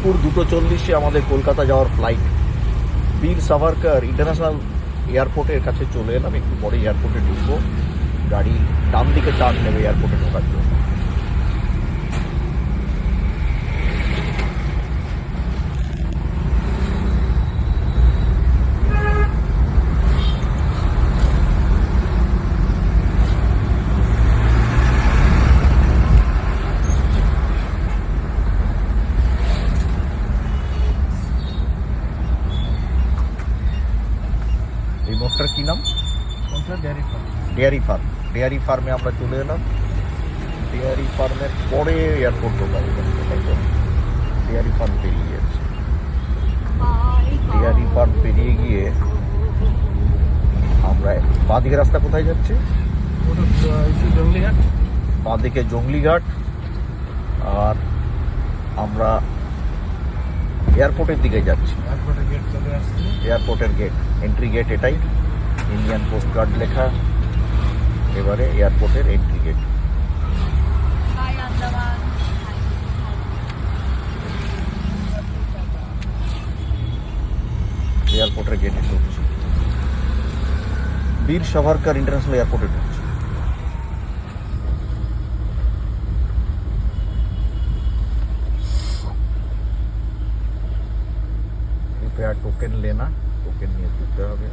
দুপুর 2:40 আমাদের কলকাতা যাওয়ার ফ্লাইট। বীর সাভারকার ইন্টারন্যাশনাল এয়ারপোর্টের কাছে চলে এলাম। একটু পরে এয়ারপোর্টে ঢুকবো। গাড়ি ডান দিকে টার্ন নেবে এয়ারপোর্টে ঢোকার জন্য। এই মোটটার কি নাম? Dairy farm. ডেয়ারি ফার্মে আমরা চলে এলাম। ডেয়ারি ফার্মের পরে এয়ারপোর্ট ঢোকা যাবে, তাই তো? ডেয়ারি ফার্ম পেরিয়ে যাচ্ছে। ডেয়ারি ফার্ম পেরিয়ে গিয়ে আমরা বাঁদিকে রাস্তা কোথায় যাচ্ছে? জঙ্গলিঘাট। বাঁদিকে জঙ্গলিঘাট। আর আমরা এয়ারপোর্টের দিকে যাচ্ছি। এয়ারপোর্টের গেট চলে আসছে। এয়ারপোর্টের গেট, এন্ট্রি গেট এটাই, ইন্ডিয়ান কোস্ট গার্ড লেখা। এবারে এয়ারপোর্টের এন্ট্রি গেট। এয়ারপোর্টের গেটে ঢুকছি। বীর সাভারকার ইন্টারন্যাশনাল এয়ারপোর্টে ঢুকছি। कृपया टोकन लेना, टोकन নিয়ে ঢুকতে হবে।